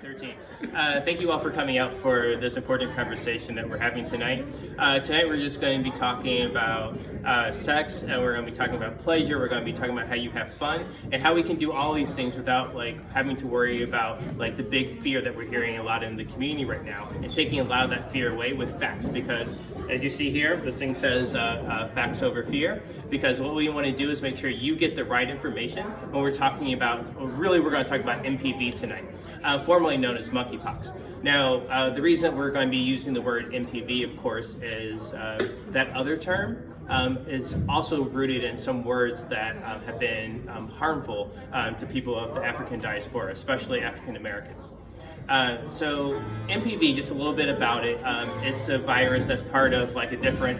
13. Thank you all for coming out for this important conversation that we're having tonight. Tonight we're just going to be talking about sex, and we're going to be talking about pleasure. We're going to be talking about how you have fun and how we can do all these things without having to worry about the big fear that we're hearing a lot in the community right now, and taking a lot of that fear away with facts. Because as you see here, this thing says facts over fear. Because what we want to do is make sure you get the right information when we're talking about. Really, we're going to talk about MPV tonight, formerly known as monkeypox. Now, the reason that we're going to be using the word MPV, of course, is that other term is also rooted in some words that have been harmful to people of the African diaspora, especially African Americans. So MPV, just a little bit about it. It's a virus that's part of a different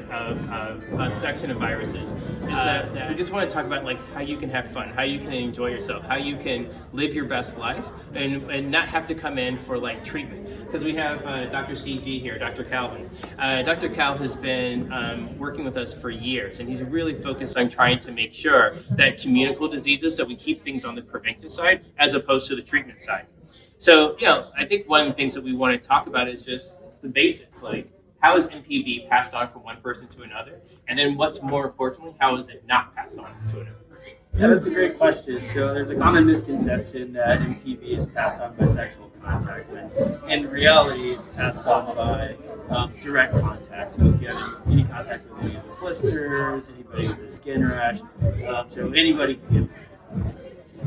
section of viruses. We just want to talk about how you can have fun, how you can enjoy yourself, how you can live your best life, and not have to come in for treatment. Because we have Dr. CG here, Dr. Calvin. Dr. Cal has been working with us for years, and he's really focused on trying to make sure that communicable diseases, that we keep things on the preventive side as opposed to the treatment side. So, I think one of the things that we want to talk about is just the basics, how is MPV passed on from one person to another? And then what's more importantly, how is it not passed on to another person? Yeah, that's a great question. So there's a common misconception that MPV is passed on by sexual contact, when in reality it's passed on by direct contact. So if you have any contact with any of the blisters, anybody with a skin rash, so anybody can get it.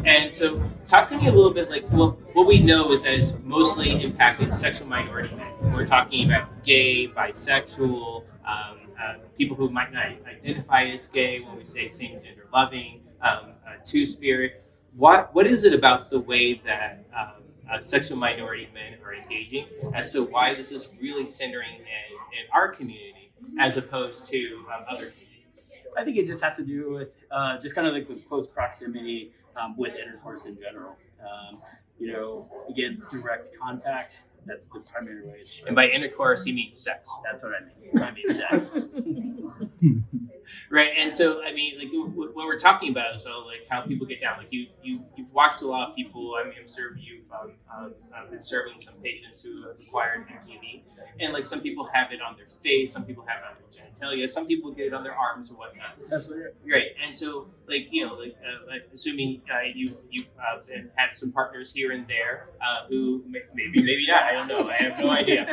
And so talk to me a little bit, what we know is that it's mostly impacting sexual minority men. We're talking about gay, bisexual, people who might not identify as gay when we say same gender loving, two-spirit. What is it about the way that sexual minority men are engaging as to why this is really centering in our community as opposed to other communities? I think it just has to do with just kind of the close proximity with intercourse in general. Again, direct contact, that's the primary way. And by intercourse, he means sex. That's what I mean. I mean sex. Right, and so when we're talking about it, so how people get down, you've watched a lot of people. I'm sure you've been serving some patients who have acquired MPV, and some people have it on their face, some people have it on their genitalia, some people get it on their arms or whatnot. That's absolutely right. Right, and so assuming you've had some partners here and there who maybe not. I don't know. I have no idea.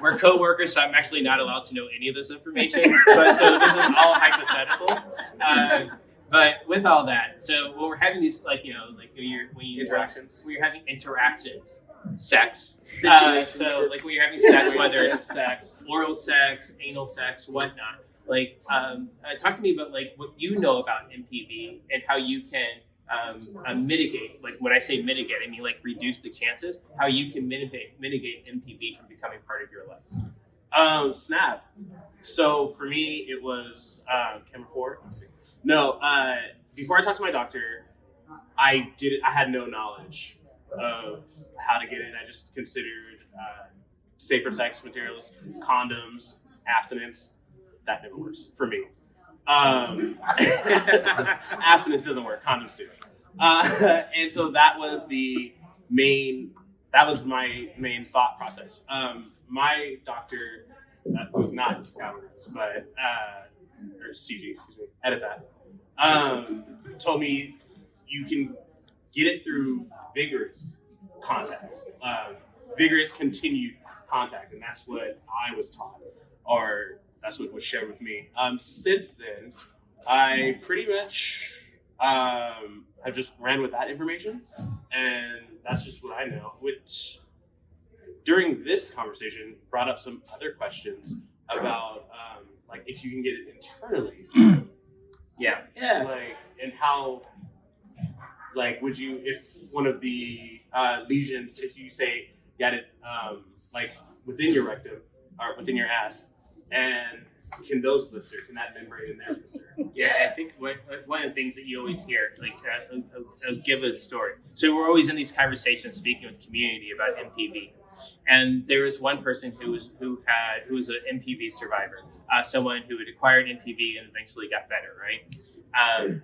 We're co-workers, so I'm actually not allowed to know any of this information. But so this is all hypothetical. But with all that, so when we're having these, when you're having interactions, sex. So when you're having sex, whether it's sex, oral sex, anal sex, whatnot. Talk to me about what you know about MPV and how you can mitigate. When I say mitigate, I mean reduce the chances. How you can mitigate MPV from becoming part of your life. Snap. So for me, it was camera 4. No, before I talked to my doctor, I had no knowledge of how to get it. I just considered safer sex materials, condoms, abstinence. That never works for me. Abstinence doesn't work. Condoms do. And so that was my main thought process. My doctor, who's not Calvinist, but or CG, excuse me, edit that, told me you can get it through vigorous contact, vigorous continued contact, and that's what I was taught, or that's what was shared with me. Since then, I pretty much have just ran with that information, and that's just what I know, which during this conversation brought up some other questions about if you can get it internally. Yeah. And how, would you, if one of the lesions, if you say got it within your rectum or within your ass, and can those blister? Can that membrane in there blister? Yeah, I think one of the things that you always hear, I'll give a story. So we're always in these conversations speaking with the community about MPV. And there was one person who was an MPV survivor, someone who had acquired MPV and eventually got better, right?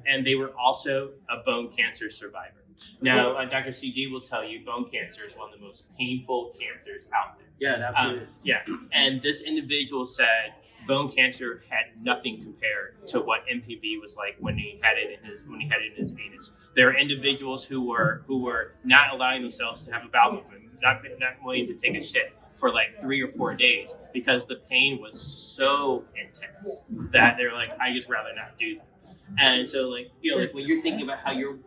And they were also a bone cancer survivor. Now, Dr. CG will tell you bone cancer is one of the most painful cancers out there. Yeah, it absolutely is. Yeah, and this individual said bone cancer had nothing compared to what MPV was like when he had it in his anus. There are individuals who were not allowing themselves to have a bowel movement, not willing to take a shit for like 3 or 4 days because the pain was so intense that they're like, I just rather not do that. And so, like, you know, like when you're thinking about how you're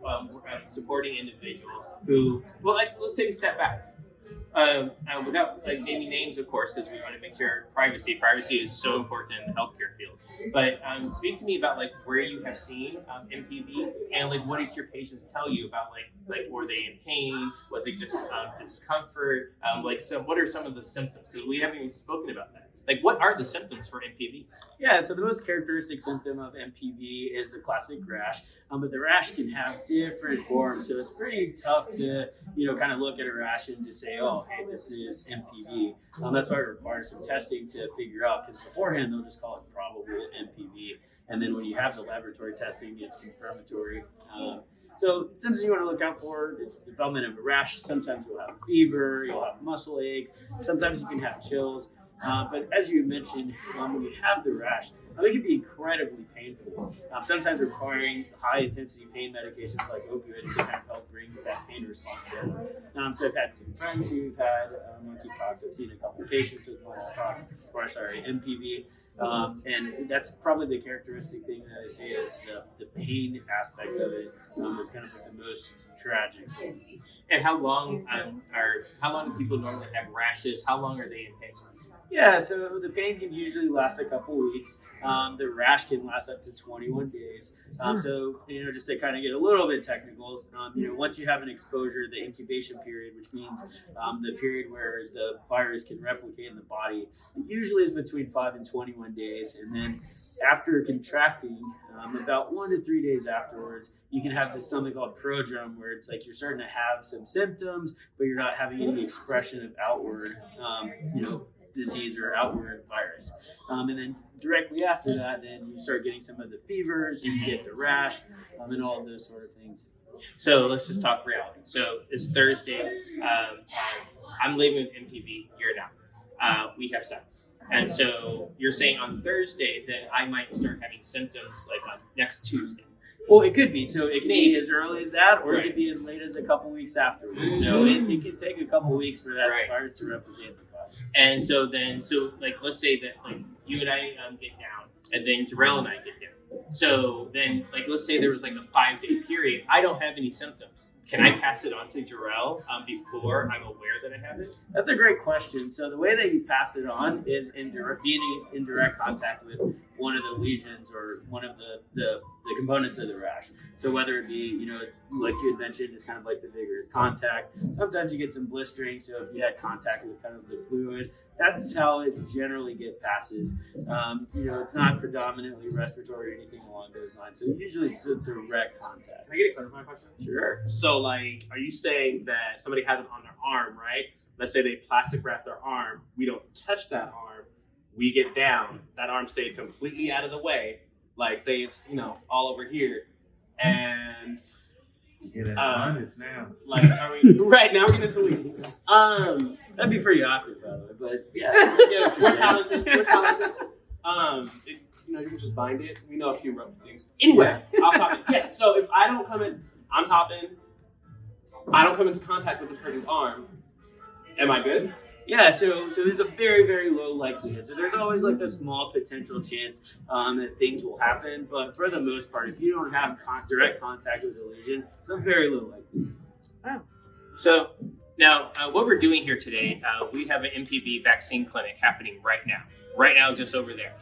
supporting individuals who, well, like, let's take a step back. Without like naming names, of course, because we want to make sure privacy is so important in the healthcare field. But speak to me about like where you have seen MPV and like what did your patients tell you about like were they in pain? Was it just discomfort? What are some of the symptoms? Because we haven't even spoken about that. Like, what are the symptoms for MPV? Yeah, so the most characteristic symptom of MPV is the classic rash, but the rash can have different forms, so it's pretty tough to, kind of look at a rash and just say, oh, hey, this is MPV. That's why it requires some testing to figure out, because beforehand they'll just call it probable MPV, and then when you have the laboratory testing, it's confirmatory. So symptoms you want to look out for is the development of a rash. Sometimes you'll have fever, you'll have muscle aches, sometimes you can have chills. But as you mentioned, when you have the rash, it can be incredibly painful, sometimes requiring high-intensity pain medications like opioids to kind of help bring that pain response down. So I've had some friends who've had monkeypox. I've seen a couple of patients with MPV. And that's probably the characteristic thing that I say is the pain aspect of it is kind of like the most tragic thing. And how long do people normally have rashes? How long are they in pain? Yeah, so the pain can usually last a couple weeks. The rash can last up to 21 days. So, just to kind of get a little bit technical, once you have an exposure, the incubation period, which means the period where the virus can replicate in the body, it usually is between 5 and 21 days. And then after contracting, about 1 to 3 days afterwards, you can have this something called prodrome, where it's like you're starting to have some symptoms, but you're not having any expression of outward, disease or outward virus. And then directly after that, then you start getting some of the fevers, you get the rash, and all of those sort of things. So let's just talk reality. So it's Thursday. I'm living with MPV here now. We have sex. And so you're saying on Thursday that I might start having symptoms like on next Tuesday. Well, it could be. So it could be as early as that, or it could be as late as a couple weeks afterwards. So it could take a couple weeks for that virus to replicate in the body. And so let's say that like you and I get down, and then Jarrell and I get down. So then let's say there was like a 5-day period. I don't have any symptoms. Can I pass it on to Jarrell before I'm aware that I have it? That's a great question. So the way that you pass it on is being in direct contact with one of the lesions or one of the components of the rash. So whether it be, like you had mentioned, it's kind of like the vigorous contact. Sometimes you get some blistering. So if you had contact with kind of the fluid, that's how it generally passes. It's not predominantly respiratory or anything along those lines. So usually it's the direct contact. Can I get a clarifying question? Sure. So, are you saying that somebody has it on their arm, right? Let's say they plastic wrap their arm. We don't touch that arm. We get down. That arm stayed completely out of the way. Like, say it's, all over here. And... Get in abundance now. Are we... Right, now we're getting into the weeds. That'd be pretty awkward, by the way. But, yeah. We're talented. You can just bind it. We know a few rough things. Anyway, I'll top it. Yeah, so if I don't come in, I'm topping. I don't come into contact with this person's arm. Am I good? Yeah, so there's a very, very low likelihood. So there's always like a small potential chance that things will happen. But for the most part, if you don't have direct contact with the lesion, it's a very low likelihood. Wow. So now what we're doing here today, we have an MPV vaccine clinic happening right now, just over there.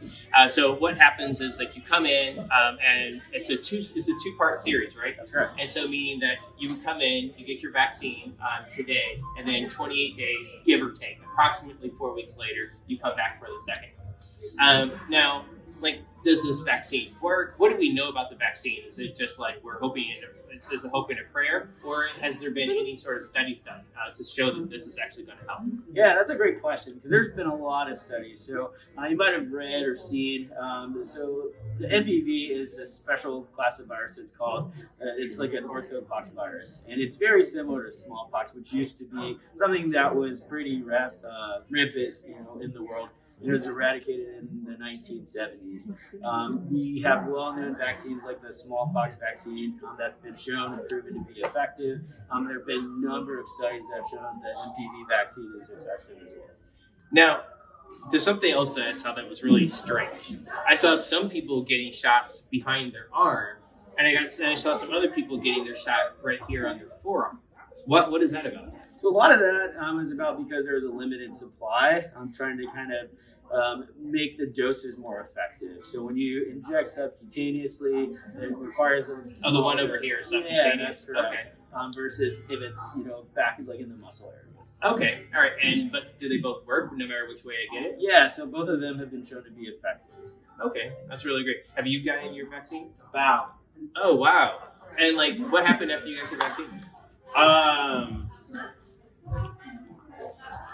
So what happens is that you come in, and it's a two-part series, right? That's right. And so meaning that you come in, you get your vaccine today, and then 28 days, give or take, approximately 4 weeks later, you come back for the second. Now, like, does this vaccine work? What do we know about the vaccine? Is it just like we're hoping is a hope and a prayer, or has there been any sort of studies done to show that this is actually going to help? Yeah, that's a great question because there's been a lot of studies. So you might have read or seen. So the MPV is a special class of virus. It's called. It's like an orthopox virus, and it's very similar to smallpox, which used to be something that was pretty rampant, in the world. It was eradicated in the 1970s. We have well-known vaccines like the smallpox vaccine that's been shown and proven to be effective. There have been a number of studies that have shown that MPV vaccine is effective as well. Now, there's something else that I saw that was really strange. I saw some people getting shots behind their arm, and I saw some other people getting their shot right here on their forearm. What is that about? So a lot of that is about because there's a limited supply. I'm trying to kind of make the doses more effective. So when you inject subcutaneously, it requires a the one over here is subcutaneous. Yeah, that's correct. Okay. Versus if it's back like in the muscle area. Okay, all right. But do they both work no matter which way I get it? Yeah. So both of them have been shown to be effective. Okay, that's really great. Have you gotten your vaccine? Wow. Oh wow! And like, what happened after you got your vaccine?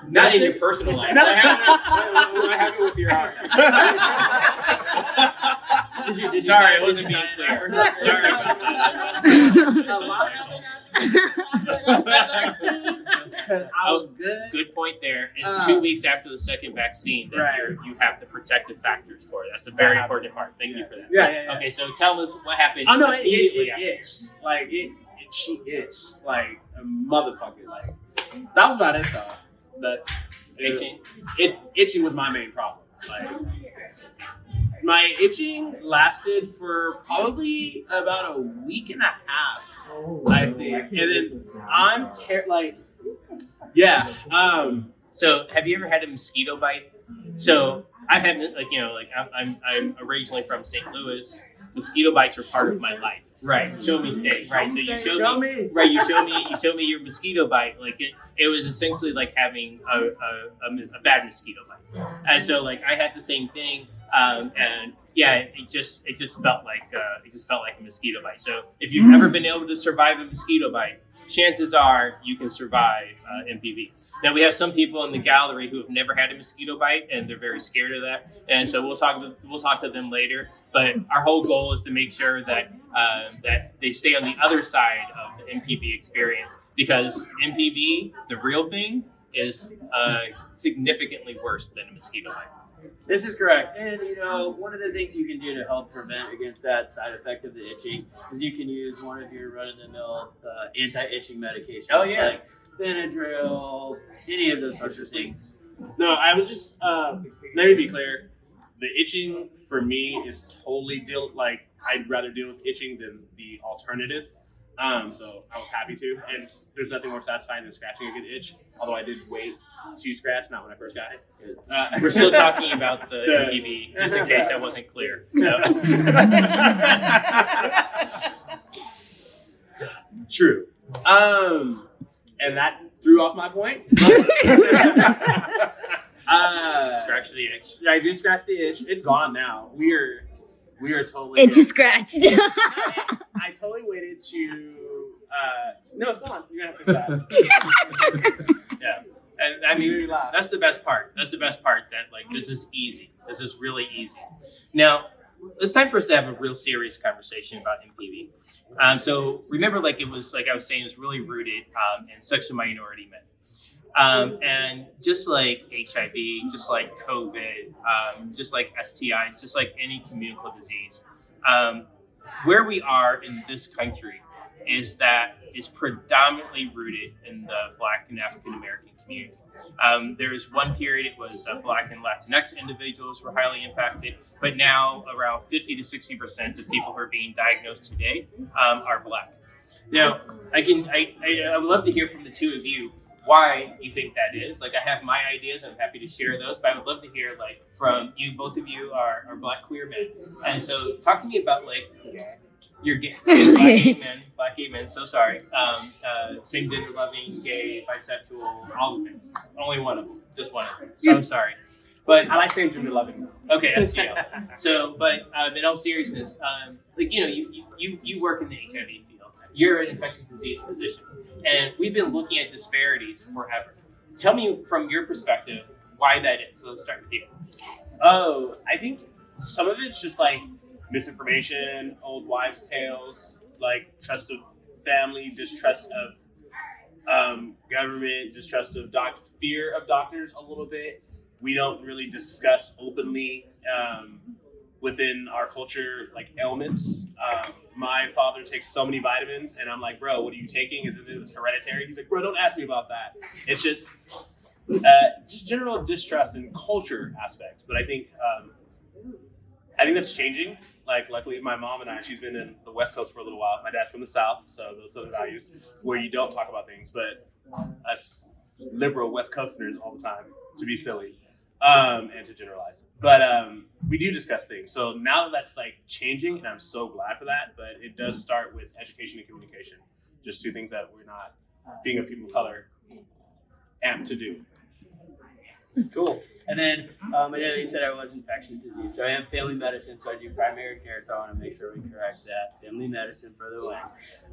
Not in your personal life. What happened with your arm? Sorry, I wasn't being clear. Sorry about that. Oh, good point there. It's 2 weeks after the second vaccine that you have the protective factors for it. That's a very important part. Thank you for that. Yeah. Okay, so tell us what happened. Oh no, it itched. Like she itched like a motherfucker. Like that was about it though. But Itching? Itching was my main problem. Like my itching lasted for probably about a week and a half, I think. And then I'm yeah. So have you ever had a mosquito bite? So I've had I'm originally from St. Louis. Mosquito bites were part of my life. Right. Show me state. Right. So you show me. Right. You show me your mosquito bite. Like it was essentially like having a bad mosquito bite. And so like I had the same thing. And yeah, it just felt like a mosquito bite. So if you've ever been able to survive a mosquito bite, chances are you can survive MPV. Now we have some people in the gallery who have never had a mosquito bite and they're very scared of that. And so we'll talk to them later. But our whole goal is to make sure that that they stay on the other side of the MPV experience, because MPV, the real thing, is significantly worse than a mosquito bite. This is correct. And, one of the things you can do to help prevent against that side effect of the itching is you can use one of your run-of-the-mill anti-itching medications. Oh, yeah. Like Benadryl, any of those sorts of things. No, I was just, let me be clear. The itching for me is totally I'd rather deal with itching than the alternative. So I was happy to, and there's nothing more satisfying than scratching a good itch. Although I did wait to scratch, not when I first got it. We're still talking about the MPV, just in case that wasn't clear. No. True. And that threw off my point. Scratch the itch. Yeah, I did scratch the itch. It's gone now. We are totally. It just scratched. I totally waited to. No, it's gone. You're gonna have to fix that. Yeah, and I mean that's the best part. That's the best part. That like this is easy. This is really easy. Now it's time for us to have a real serious conversation about MPV. So remember, like it was like I was saying, it was really rooted in sexual minority men. And just like HIV, just like COVID, just like STIs, just like any communicable disease, where we are in this country is predominantly rooted in the Black and African American community. There's one period it was Black and Latinx individuals were highly impacted, but now around 50 to 60% of people who are being diagnosed today are Black. Now, I would love to hear from the two of you why you think that is. Like, I have my ideas, I'm happy to share those, but I would love to hear, like, from you. Both of you are Black queer men. And so talk to me about, like, you're gay. Black gay men, so sorry. Same gender loving, gay, bisexual, all the things. Only one of them, just one of them. So I'm sorry. But I like saying gender loving. okay, SGL. So, but in all seriousness, like you work in the HIV field. You're an infectious disease physician, and we've been looking at disparities forever. Tell me from your perspective why that is. So let's start with you. Oh, I think some of it's just like misinformation, old wives' tales, like trust of family, distrust of government, distrust of fear of doctors a little bit. We don't really discuss openly within our culture like ailments. My father takes so many vitamins, and I'm like, bro, what are you taking? Is it hereditary? He's like, bro, don't ask me about that. It's just general distrust and culture aspect. But I think that's changing. Like, luckily, my mom and she's been in the West Coast for a little while. My dad's from the South, so those other values where you don't talk about things. But us liberal West Coasterners all the time to be silly and to generalize. But we do discuss things. So now that that's like changing, and I'm so glad for that. But it does start with education and communication. Just two things that we're not, being a people of color, amped to do. Cool. And then I know you said I was infectious disease, so I am family medicine, so I do primary care. So I want to make sure we correct that. Family medicine for the win.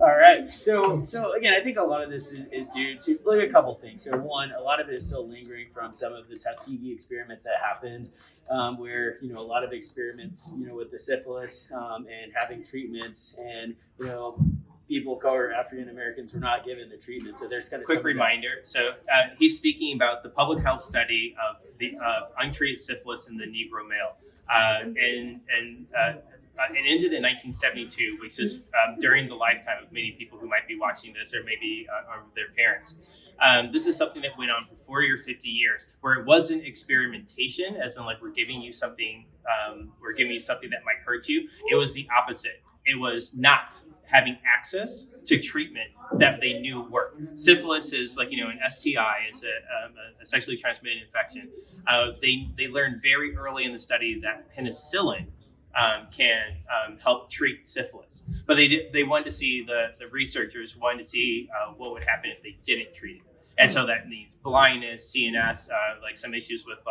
All right. So again, I think a lot of this is due to like a couple things. So one, a lot of it is still lingering from some of the Tuskegee experiments that happened, where a lot of experiments, with the syphilis and having treatments, and people of color, African Americans, were not given the treatment. So there's kind of quick reminder. So he's speaking about the public health study of untreated syphilis in the Negro male, and it ended in 1972, which is during the lifetime of many people who might be watching this, or maybe their parents. This is something that went on for 40 or 50 years, where it wasn't experimentation, as in like we're giving you something that might hurt you. It was the opposite. It was not having access to treatment that they knew worked. Syphilis is like, an STI, is a sexually transmitted infection. They learned very early in the study that penicillin can help treat syphilis. But they wanted to see, the researchers wanted to see what would happen if they didn't treat it. And so that means blindness, CNS, like some issues with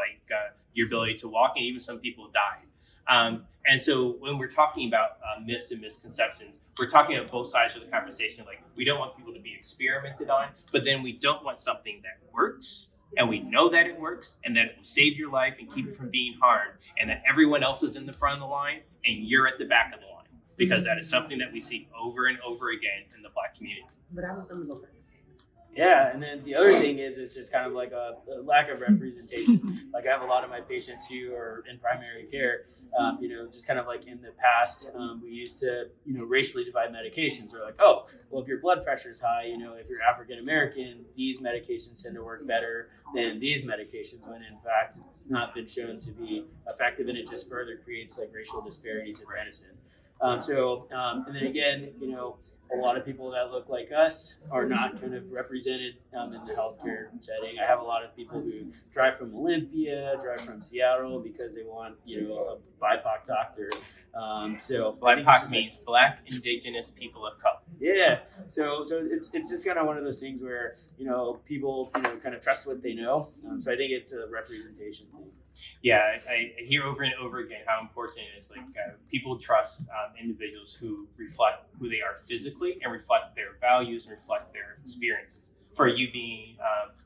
your ability to walk, and even some people died. And so when we're talking about myths and misconceptions, we're talking about both sides of the conversation. Like, we don't want people to be experimented on, but then we don't want something that works, and we know that it works, and that it will save your life and keep you from being harmed, and that everyone else is in the front of the line and you're at the back of the line, because that is something that we see over and over again in the Black community. But I want them to go first. Yeah, and then the other thing is it's just kind of like a lack of representation. Like, I have a lot of my patients who are in primary care, just kind of like in the past, we used to, racially divide medications. We're like, oh, well, if your blood pressure is high, if you're African American, these medications tend to work better than these medications, when in fact it's not been shown to be effective, and it just further creates like racial disparities in medicine. And then again, a lot of people that look like us are not kind of represented in the healthcare setting. I have a lot of people who drive from Olympia, drive from Seattle because they want, a BIPOC doctor. BIPOC means Black Indigenous People of Color. Yeah. So it's just kind of one of those things where, people, kind of trust what they know. So I think it's a representation thing. Yeah, I hear over and over again how important it is. Like, people trust individuals who reflect who they are physically, and reflect their values, and reflect their experiences. For you being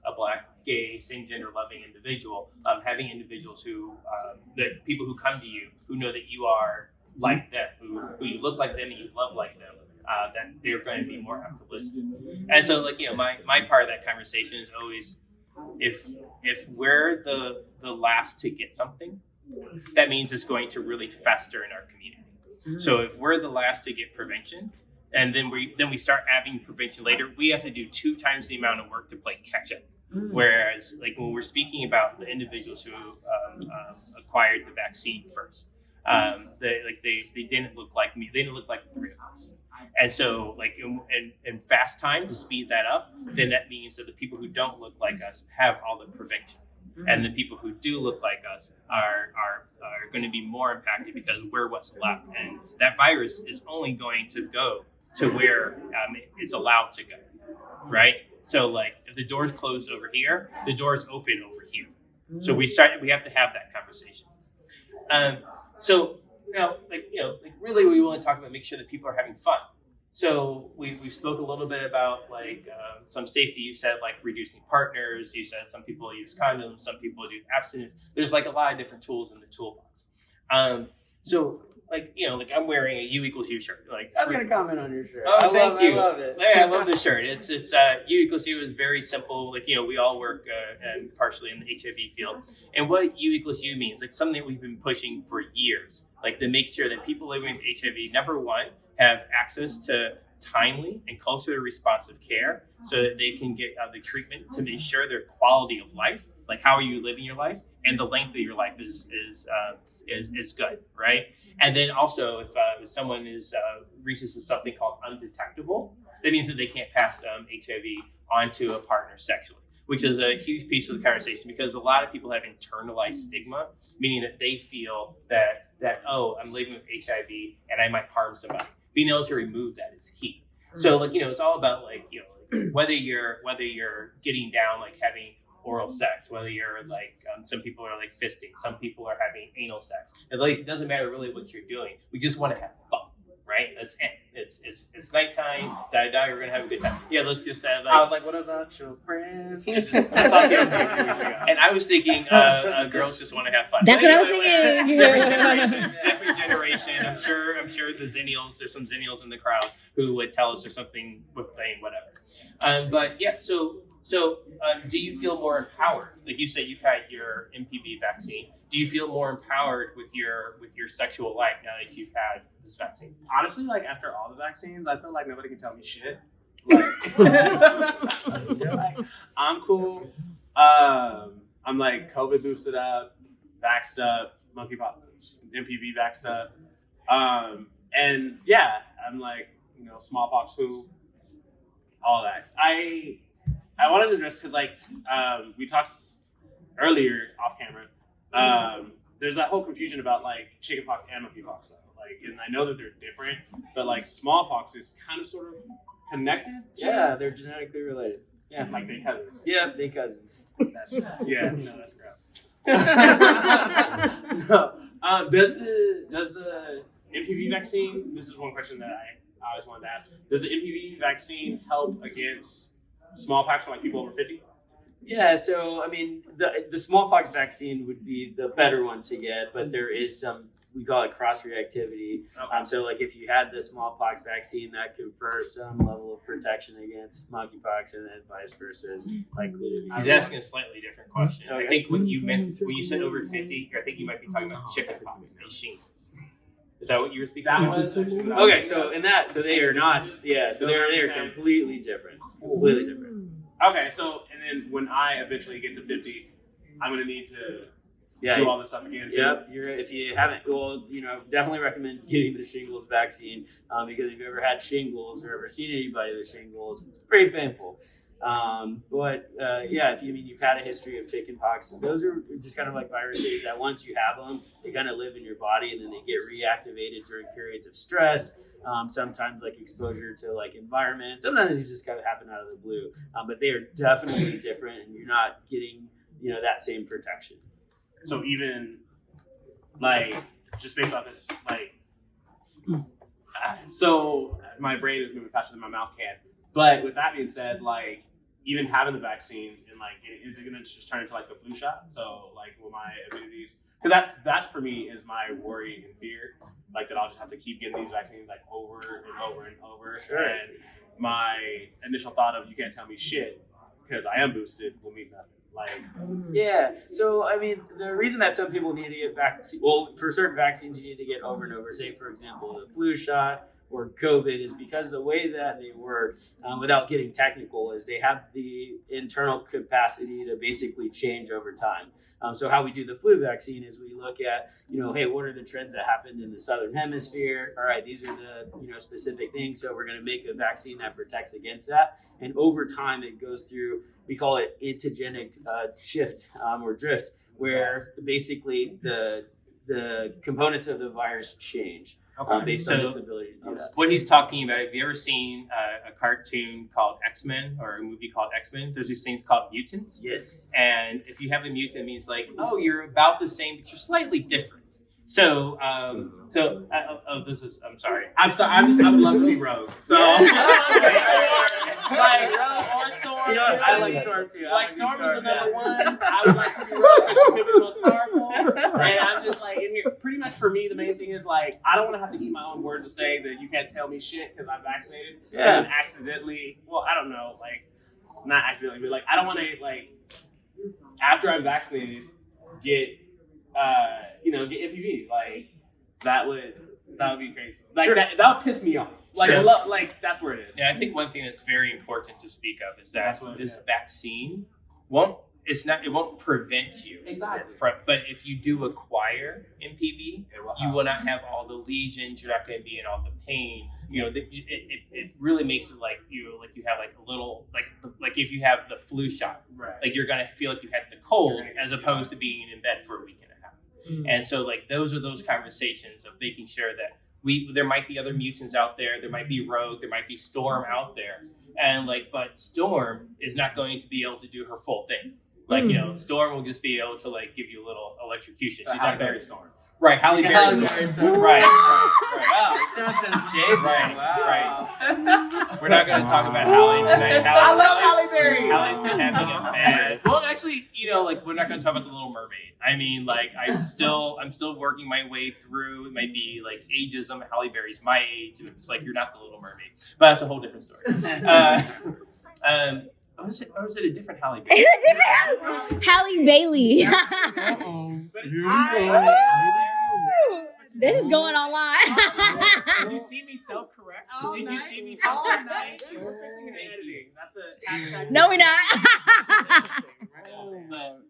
a Black, gay, same gender loving individual, having individuals who, the people who come to you, who know that you are like them, who you look like them and you love like them, that they're going to be more apt to listen. And so, like, my part of that conversation is always, if we're the last to get something, that means it's going to really fester in our community. So if we're the last to get prevention, and then we start having prevention later, we have to do 2 times the amount of work to play catch up. Whereas, like, when we're speaking about the individuals who acquired the vaccine first, they didn't look like me. They didn't look like the 3 of us. And so, like, in fast time, to speed that up, then that means that the people who don't look like us have all the prevention. And the people who do look like us are going to be more impacted, because we're what's left. And that virus is only going to go to where it's allowed to go, right? So, like, if the door's closed over here, the door's open over here. So we have to have that conversation. So really, we want to talk about make sure that people are having fun. So we spoke a little bit about some safety. You said like reducing partners. You said some people use condoms, some people do abstinence. There's like a lot of different tools in the toolbox. So I'm wearing a U equals U shirt. Like I was gonna comment on your shirt. Oh, thank you. I love it. Yeah, I love the shirt. It's U equals U is very simple. We all work and partially in the HIV field. And what U equals U means, like something that we've been pushing for years, like to make sure that people living with HIV, number one, have access to timely and culturally responsive care so that they can get the treatment to ensure their quality of life, like how are you living your life, and the length of your life is good, right? And then also, if someone reaches to something called undetectable, that means that they can't pass HIV onto a partner sexually, which is a huge piece of the conversation because a lot of people have internalized stigma, meaning that they feel that I'm living with HIV and I might harm somebody. Being able to remove that is key. So it's all about whether you're getting down, like having oral sex, whether you're some people are like fisting, some people are having anal sex. It doesn't matter really what you're doing. We just want to have fun, right? That's it. It's nighttime. We're gonna have a good time. Yeah, let's just have I was like, what about your friends? I thought you were saying and I was thinking girls just want to have fun. That's what I was thinking. Different generation. I'm sure the Zennials, there's some Zennials in the crowd who would tell us there's something with whatever. But yeah, so do you feel more empowered? Like you said, you've had your MPV vaccine. Do you feel more empowered with your sexual life now that you've had this vaccine? Honestly, after all the vaccines, I feel like nobody can tell me shit. I'm cool. I'm COVID boosted up, vaxxed up, monkeypox, MPV vaxxed up. And yeah, I'm smallpox who, all that. I wanted to address because we talked earlier off camera. There's that whole confusion about chickenpox and monkeypox though. And I know that they're different, but smallpox is kind of sort of connected. Yeah, they're genetically related. Yeah, they cousins. Yeah, they cousins. That's that's gross. No. Does the MPV vaccine? This is one question that I always wanted to ask. Does the MPV vaccine help against smallpox for people over 50? Yeah, so I mean, the smallpox vaccine would be the better one to get, but there is some, we call it cross-reactivity. Okay. So if you had the smallpox vaccine, that confers some level of protection against monkeypox, and then vice versa. He's asking a slightly different question. Okay. I think when you said over 50, I think you might be talking about chickenpox and shingles. Is that what you were speaking about? Okay, so they are not. Yeah, so they're completely different. Completely different. Okay, so and then when I eventually get to 50, I'm gonna need to do all this stuff again too. Yep. If you haven't, definitely recommend getting the shingles vaccine because if you've ever had shingles or ever seen anybody with shingles, it's pretty painful. If you've had a history of chickenpox, those are just kind of like viruses that once you have them, they kind of live in your body and then they get reactivated during periods of stress. Sometimes exposure to environment. Sometimes it just kind of happen out of the blue. But they are definitely different, and you're not getting that same protection. So even just based off this, so my brain is moving faster than my mouth can. But with that being said, even having the vaccines and is it gonna just turn into the flu shot? So will my immunities? Because that for me is my worry and fear. That I'll just have to keep getting these vaccines over and over and over. Sure. And my initial thought of you can't tell me shit because I am boosted will mean nothing. Yeah. So I mean, the reason that some people need to get vaccine, for certain vaccines you need to get over and over. Say for example, the flu shot or COVID is because the way that they work, without getting technical, is they have the internal capacity to basically change over time. So how we do the flu vaccine is we look at, hey, what are the trends that happened in the southern hemisphere? All right, these are the specific things. So we're going to make a vaccine that protects against that. And over time, it goes through, we call it antigenic shift or drift, where basically the components of the virus change. based on its ability to do that. What he's talking about, have you ever seen a cartoon called X-Men or a movie called X-Men? There's these things called mutants. Yes. And if you have a mutant, it means like, oh, you're about the same, but you're slightly different. So, this is, I'm sorry. I'm sorry. I would love to be Rogue. So, Storm. Storm. You know what? I like Storm too. Like Storm is the number one. I would like to be Rogue because she could be the most powerful. And I'm just like, pretty much for me, the main thing is like, I don't want to have to eat my own words of saying that you can't tell me shit because I'm vaccinated. Yeah. And accidentally, well, I don't know, like, not accidentally, but like, I don't want to like, after I'm vaccinated, get get MPV. Like, that would be crazy. Like, Sure. that would piss me off. Like, Sure. like that's where it is. Yeah, I think one thing that's very important to speak of is that That's what- this vaccine it won't prevent you. Exactly. But if you do acquire MPV, you will not have all the lesions. You're not going to be in all the pain. You know, it really makes it like you have like a little like if you have the flu shot, Right. like you're going to feel like you had the cold as opposed to being in bed for a week and a half. And so like those are those conversations of making sure that there might be other mutants out there. There might be Rogue. There might be Storm out there. And but Storm is not going to be able to do her full thing. Like, Storm will just be able to like give you a little electrocution. So She's Halle not going Berry to Storm. Right, Halle Berry Halle Storm. Berry Storm. Right. Wow, that's some shade. Right, Wow. We're not going to talk about Halle tonight. I love Halle Berry. Halle's been having a bad. Well, actually, we're not going to talk about the Little Mermaid. I mean, like, I'm still working my way through. It might be like ageism. Halle Berry's my age, and it's like you're not the Little Mermaid. But that's a whole different story. Or was it a different Halle Berry? Halle Bailey. This is going online. Did you see me self-correct? All Did you night. see me All self-correct? night. We're fixing and editing. That's the hashtag. No, we're not. But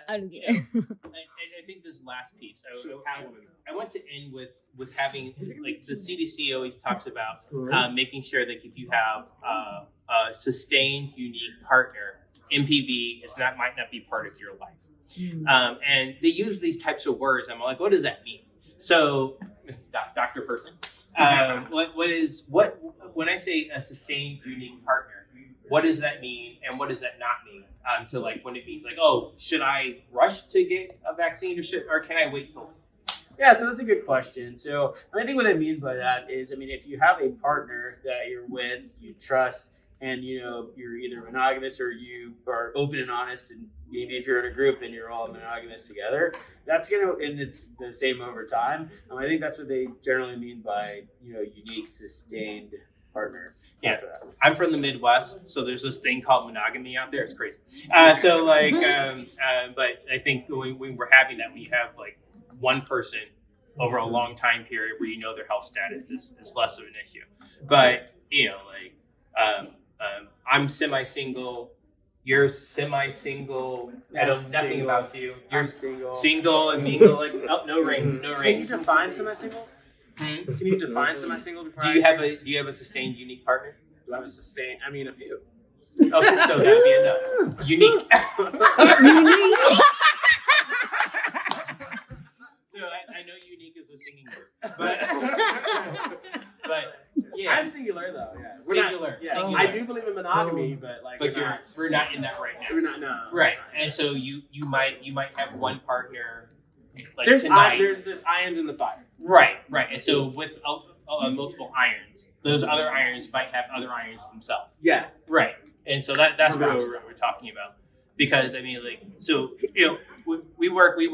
I'm just you kidding. know, I think this last piece, I want to end with having like the CDC always talks about making sure that if you have a sustained, unique partner, MPV might not be part of your life. And they use these types of words. I'm like, what does that mean? So, Dr. Person, when I say a sustained, unique partner, what does that mean, and what does that not mean? To like when it means like, oh, should I rush to get a vaccine, or can I wait till? Yeah, so that's a good question. So I think what I mean by that is, if you have a partner that you're with, you trust, and you're either monogamous or you are open and honest, and maybe if you're in a group and you're all monogamous together, that's and it's the same over time. I think that's what they generally mean by unique, sustained partner. Yeah, I'm from the Midwest, so there's this thing called monogamy out there. It's crazy. But I think when we're having that, when you have like one person over a long time period where their health status is less of an issue. But I'm semi-single. You're semi-single. I know nothing about you. You're single and mingle. Like, no rings, no Can you rings. define semi-single? Hmm? Can you define semi-single? Do you have a sustained, unique partner? Do I have a sustained? I mean, a few. Okay, so that would be enough. Unique. So I know unique is a singing word, but yeah, I'm singular though. Yeah, singular. Yeah, Singular. I do believe in monogamy, but like, we're not in that right now. we're not. No. Right, and so you might have one partner like There's tonight. there's irons in the fire. Right, and so with multiple irons, those other irons might have other irons themselves. Yeah. Right, and so that's what we're talking about. Because we work with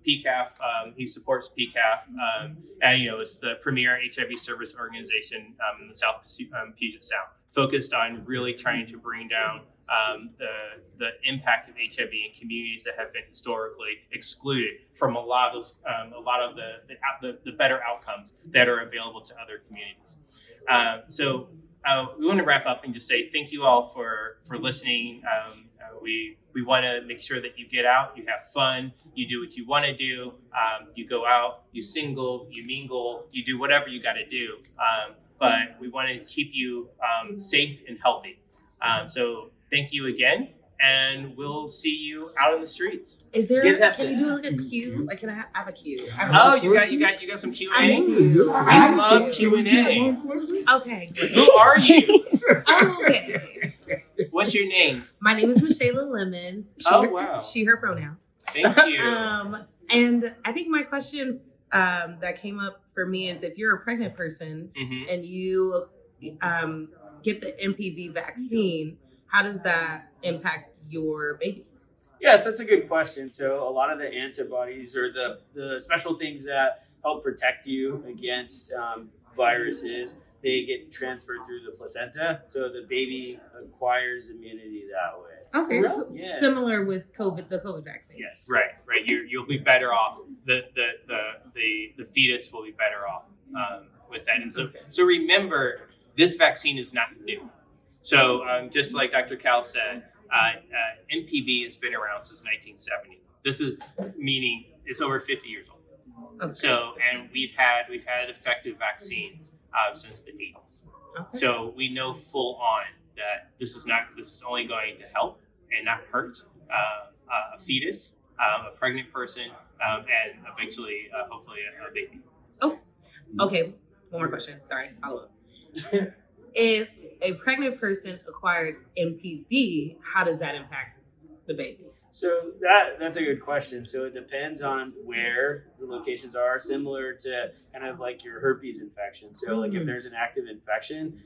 PCAF. He supports PCAF, and it's the premier HIV service organization in the South Puget Sound, focused on really trying to bring down the impact of HIV in communities that have been historically excluded from a lot of the better outcomes that are available to other communities. We want to wrap up and just say thank you all for listening. We want to make sure that you get out, you have fun, you do what you want to do. You go out, you single, you mingle, you do whatever you got to do. But we want to keep you safe and healthy. So thank you again, and we'll see you out in the streets. Is there? Get Can tested. you do like a queue? Like, can I have a queue? Oh, you got some Q I and A. do. We love Q and A. Okay. Who are you? Okay. What's your name? My name is Michelle Lemons. Oh, wow. She, her pronouns. Thank you. And I think my question that came up for me is if you're a pregnant person Mhm. and you get the MPV vaccine, how does that impact your baby? Yes, that's a good question. So a lot of the antibodies or the special things that help protect you against viruses, they get transferred through the placenta. So the baby acquires immunity that way. Okay, Really? so Yeah. similar with the COVID vaccine. Yes. Right. You'll be better off. The fetus will be better off with that. And so remember, this vaccine is not new. So just like Dr. Cal said, MPV has been around since 1970. This is meaning it's over 50 years old. Okay. So and we've had effective vaccines since the 80s. Okay. So we know full on that this is only going to help and not hurt a fetus, a pregnant person, and eventually, hopefully, a baby. Okay, one more question. Sorry, follow up. If a pregnant person acquired MPV, how does that impact the baby? So that's a good question. So it depends on where the locations are, similar to kind of like your herpes infection. So like if there's an active infection,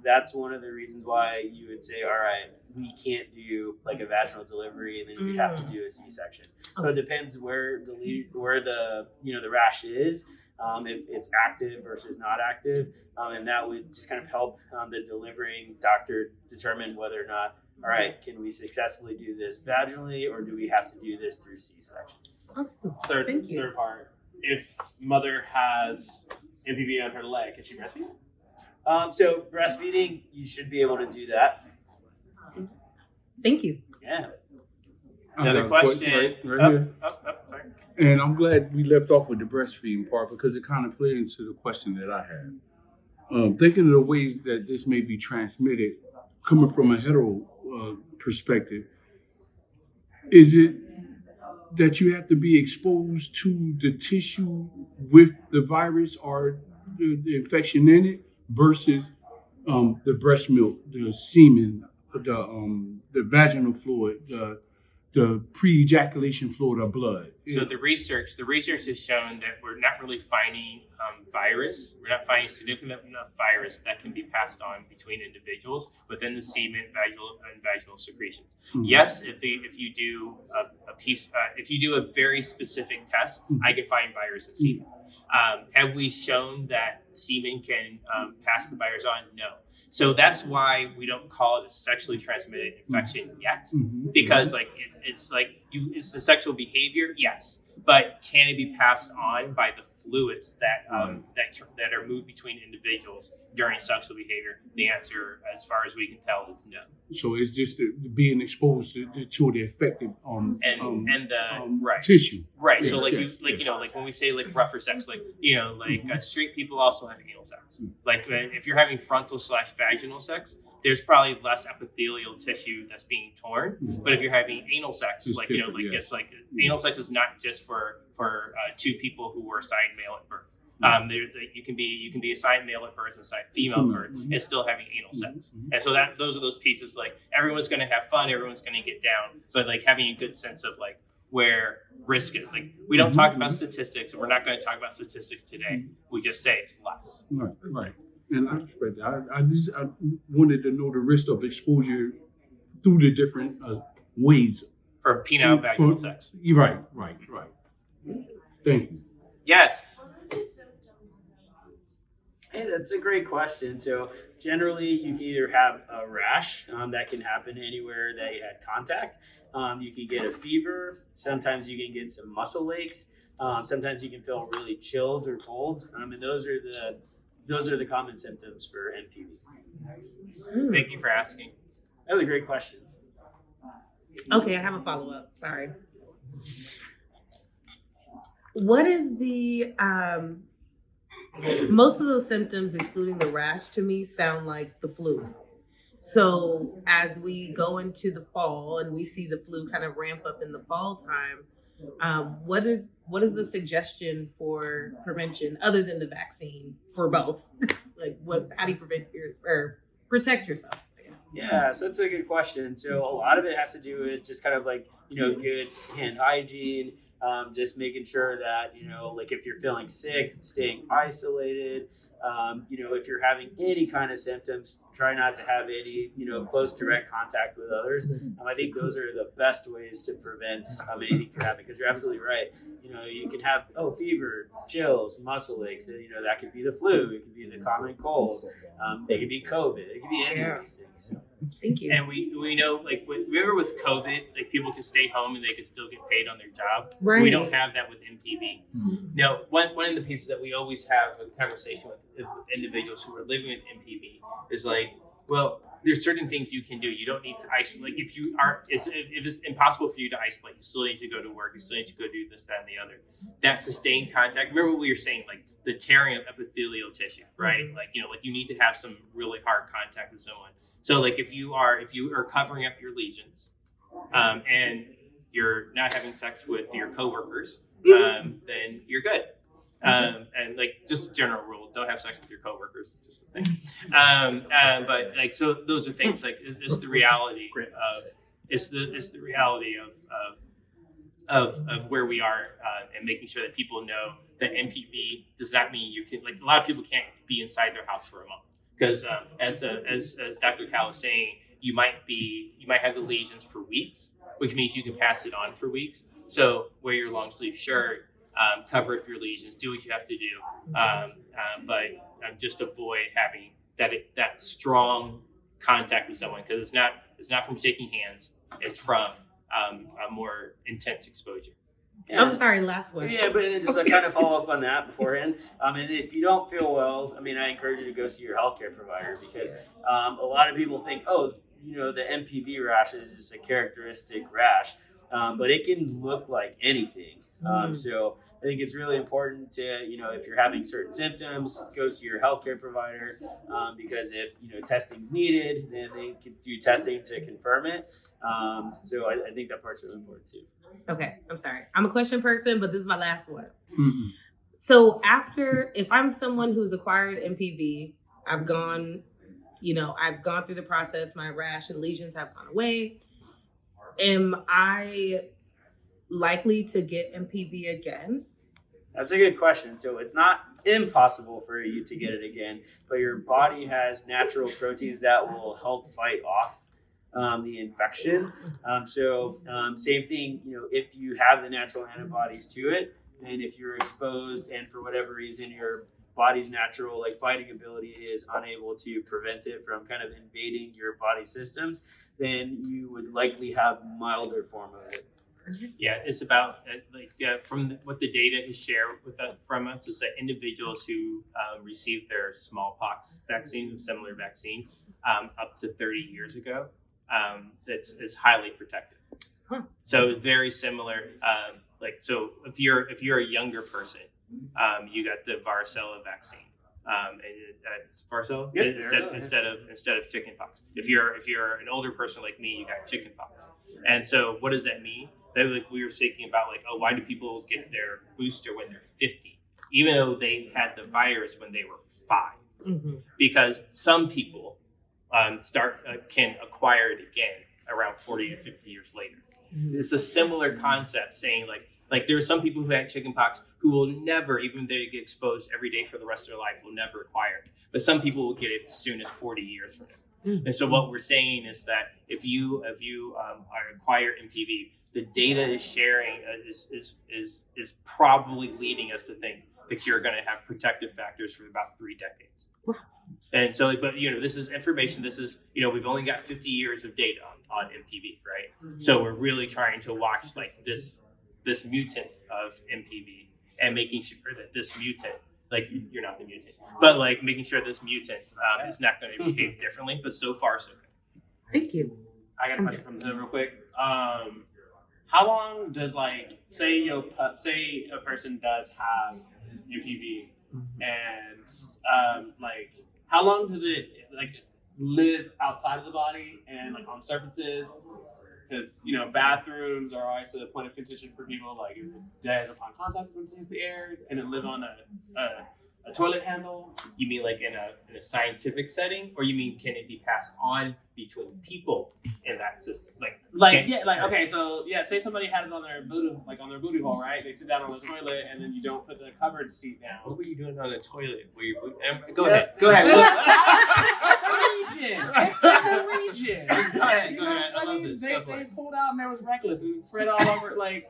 that's one of the reasons why you would say, all right, we can't do like a vaginal delivery, and then we have to do a C-section. So it depends where the rash is, if it's active versus not active, and that would just kind of help the delivering doctor determine whether or not, all right, can we successfully do this vaginally, or do we have to do this through C-section? Third Thank you. part. If mother has MPV on her leg, can she breastfeed? So breastfeeding, you should be able to do that. Thank you. Yeah. Another question. Right here. Sorry. And I'm glad we left off with the breastfeeding part because it kind of played into the question that I had. Thinking of the ways that this may be transmitted, coming from a hetero perspective, is it that you have to be exposed to the tissue with the virus or the infection in it versus the breast milk, the semen, the vaginal fluid, the pre-ejaculation fluid or blood? So the research has shown that we're not really finding virus. We're not finding significant enough virus that can be passed on between individuals within the semen, vaginal secretions. Mhm. Yes, if you do if you do a very specific test, I can find virus in semen. Have we shown that semen can pass the virus on? No. So that's why we don't call it a sexually transmitted infection yet, because it's the sexual behavior, yes, but can it be passed on by the fluids that are moved between individuals during sexual behavior? The answer, as far as we can tell, is no. So it's just being exposed to the affected tissue. Right. So Yeah. like when we say like rougher sex, straight people also have anal sex. Like if you're having frontal/vaginal sex, there's probably less epithelial tissue that's being torn. But if you're having anal sex, It's different, yeah. it's like anal sex is not just for two people who were assigned male at birth. You can be assigned male at birth and assigned female at birth and still having anal sex. And so those are those pieces. Like everyone's going to have fun, everyone's going to get down, but like having a good sense of like where risk is. Like we don't talk about statistics, and we're not going to talk about statistics today. We just say it's less. Right. And I respect that. I wanted to know the risk of exposure through the different ways. For penile vaginal sex. Right. Thank you. Yes. Hey, that's a great question. So generally, you can either have a rash that can happen anywhere that you had contact. You can get a fever. Sometimes you can get some muscle aches. Sometimes you can feel really chilled or cold. And those are the common symptoms for MPV. Thank you for asking. That was a great question. Okay, I have a follow-up. Sorry. What is the most of those symptoms, excluding the rash, to me sound like the flu. So as we go into the fall and we see the flu kind of ramp up in the fall time, what is the suggestion for prevention other than the vaccine for both? Like, how do you protect yourself? I guess? Yeah, so that's a good question. So a lot of it has to do with just kind of like, good hand hygiene, just making sure that, like if you're feeling sick, staying isolated. If you're having any kind of symptoms, try not to have any, close direct contact with others. I think those are the best ways to prevent anything from happening, because you're absolutely right. You can have, fever, chills, muscle aches, and, that could be the flu, it could be the common cold, it could be COVID, it could be any of these things. So. Thank you. And we know, like, remember with COVID, like people can stay home and they can still get paid on their job. Right. We don't have that with MPV. Now, one of the pieces that we always have a conversation with individuals who are living with MPV is like, well, there's certain things you can do. You don't need to isolate. If it's impossible for you to isolate, you still need to go to work. You still need to go do this, that, and the other. That sustained contact. Remember what we were saying, like the tearing of epithelial tissue, right? Like you need to have some really hard contact with someone. So like if you are covering up your lesions, and you're not having sex with your coworkers, then you're good. And like just a general rule, don't have sex with your coworkers, just a thing. But like, so those are things like, it's the reality of, reality of where we are, and making sure that people know that MPV does not mean you can, like a lot of people can't be inside their house for a month. Because as Dr. Cal was saying, you might have the lesions for weeks, which means you can pass it on for weeks. So wear your long sleeve shirt, cover up your lesions, do what you have to do, but just avoid having that strong contact with someone, because it's not from shaking hands, it's from a more intense exposure. Yeah. I'm sorry, last one. Yeah, but just to kind of follow up on that beforehand. And if you don't feel well, I encourage you to go see your healthcare provider, because a lot of people think, the MPV rash is just a characteristic rash, but it can look like anything. So I think it's really important to, if you're having certain symptoms, go see your healthcare provider, because if, testing's needed, then they can do testing to confirm it. So I think that part's really important too. Okay, I'm sorry. I'm a question person, but this is my last one. Mm-hmm. So if I'm someone who's acquired MPV, I've gone through the process, my rash and lesions have gone away. Am I likely to get MPV again? That's a good question. So it's not impossible for you to get it again, but your body has natural proteins that will help fight off the infection. Same thing, if you have the natural antibodies to it, and if you're exposed and for whatever reason your body's natural fighting ability is unable to prevent it from kind of invading your body systems, then you would likely have a milder form of it. Yeah, it's about from what the data is shared from us is that individuals who received their smallpox vaccine, a similar vaccine, up to 30 years ago, that's highly protective. So very similar. So if you're a younger person, you got the varicella vaccine. It's varicella instead of chickenpox. If you're an older person like me, you got chickenpox. And so what does that mean? That we were thinking about why do people get their booster when they're 50, even though they had the virus when they were 5? Mm-hmm. Because some people can acquire it again around 40 to 50 years later. Mm-hmm. It's a similar concept, saying like there are some people who had chickenpox who will never, even if they get exposed every day for the rest of their life, will never acquire it. But some people will get it as soon as 40 years from now. Mm-hmm. And so what we're saying is that if you acquire MPV, the data is sharing is probably leading us to think that you're going to have protective factors for about 3 decades. Wow. And so, but this is information. This is we've only got 50 years of data on MPV, right? Mm-hmm. So we're really trying to watch this mutant of MPV and making sure that this mutant, you're not the mutant, but making sure this mutant is not going to behave differently. But so far, so good. Thank you. I got a question from him real quick. How long does say a person does have MPV, and how long does it live outside of the body and like on surfaces. Because, you know, bathrooms are always a point of contention for people. Like, is it dead upon contact with the air? Can it live on a toilet handle? You mean like in a scientific setting, or you mean can it be passed on between people in that system? Okay, so yeah, say somebody had it on their booty hole, right? They sit down on the toilet, and then you don't put the covered seat down. What were you doing on the toilet? Go ahead. Go ahead. It's the region. Go ahead. I love this. They pulled out and there was reckless and spread all over like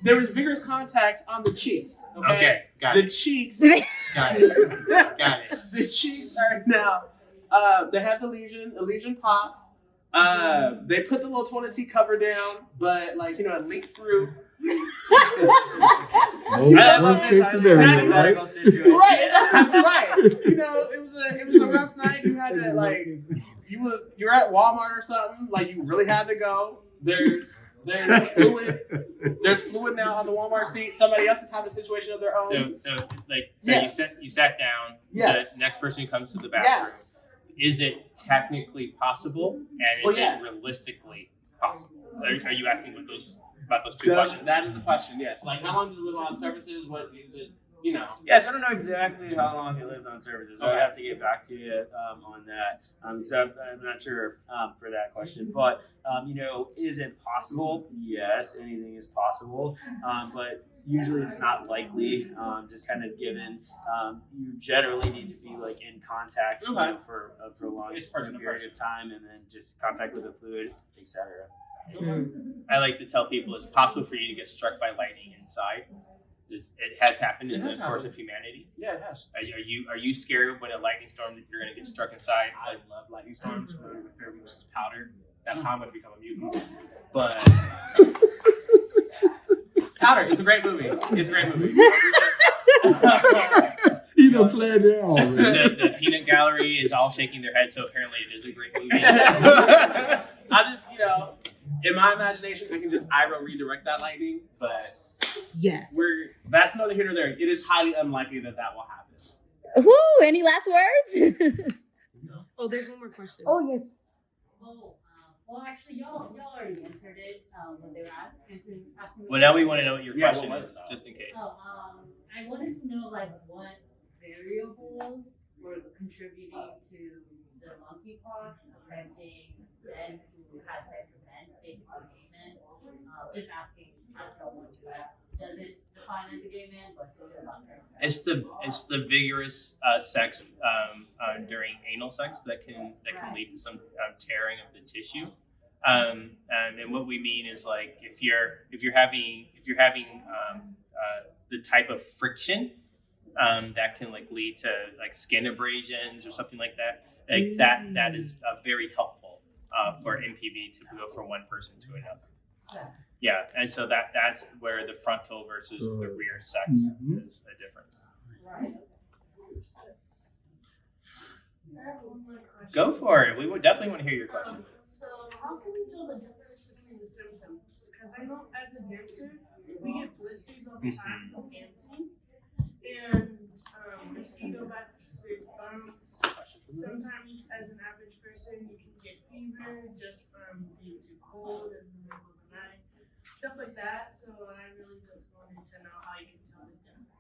there was vigorous contact on the cheeks. Okay, got the it. cheeks. Got it. Got it. The cheeks are now. They have the lesion pops. They put the little toilet seat cover down, but like it leaked through. I love this. I love medical situation. Right. It was a rough night. You had to you're at Walmart or something. Like you really had to go. There's fluid. There's fluid now on the Walmart seat. Somebody else is having a situation of their own. So Yes. you sat down. Yes. The next person who comes to the bathroom. Yes. Is it technically possible, and is it realistically possible? Are you asking about those two questions? That is the question. Yes. Like how long does it live on surfaces? What is it? Yes, I don't know exactly how long it lived on services. I would have to get back to you on that. So I'm not sure for that question. But, is it possible? Yes, anything is possible. But usually it's not likely, just kind of given you generally need to be like in contact for a prolonged period of time and then just contact with the fluid, etc. I like to tell people it's possible for you to get struck by lightning inside. It has happened in the course of humanity. Yeah, it has. Are you scared when a lightning storm that you're going to get struck inside? I love lightning storms. My favorite was just powder. That's how I'm going to become a mutant. But Powder is a great movie. It's a great movie. You don't play it already. the peanut gallery is all shaking their head, so apparently it is a great movie. I just, in my imagination, I can just redirect that lightning, but Yes. that's neither here nor there. It is highly unlikely that will happen. Woo! Any last words? Oh, there's one more question. Oh yes. Well, actually, y'all already answered it when they were asking me. Well, now we want to know what your Yeah, question what was is, it? just in case. I wanted to know what variables were contributing to the monkeypox affecting men who had sex with men, basically gay men. Just asking as someone who doesn't define as a gay man, but still about their It's the vigorous sex during anal sex that can lead to some tearing of the tissue, and what we mean is like if you're having the type of friction that can lead to skin abrasions or something like that. That is very helpful for MPV to go from one person to another. Yeah, and so that's where the frontal versus the rear sex is a difference. right. Go for it. We would definitely want to hear your question. So how can we tell the difference between the symptoms? Because I know as a dancer, we get blisters all the time from dancing, and mosquito bites, bumps. Sometimes, as an average person, you can get fever just from being too cold in the middle of the night, stuff like that. So I really just wanted to know how you can tell the difference.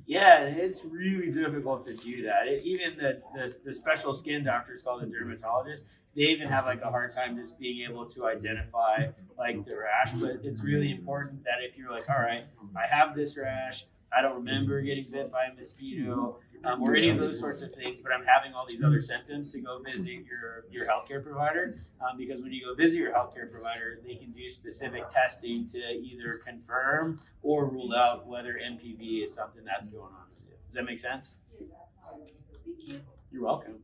Yeah, it's really difficult to do that. Even the special skin doctors called a dermatologist, they even have a hard time just being able to identify the rash. But it's really important that if you're all right, I have this rash, I don't remember getting bit by a mosquito or any of those sorts of things, but I'm having all these other symptoms, to go visit your healthcare provider, because when you go visit your healthcare provider, they can do specific testing to either confirm or rule out whether MPV is something that's going on with you. Does that make sense? Thank you. You're welcome.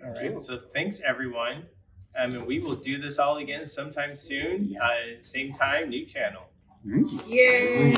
All right. So thanks everyone. And we will do this all again sometime soon. Same time, new channel. Yay!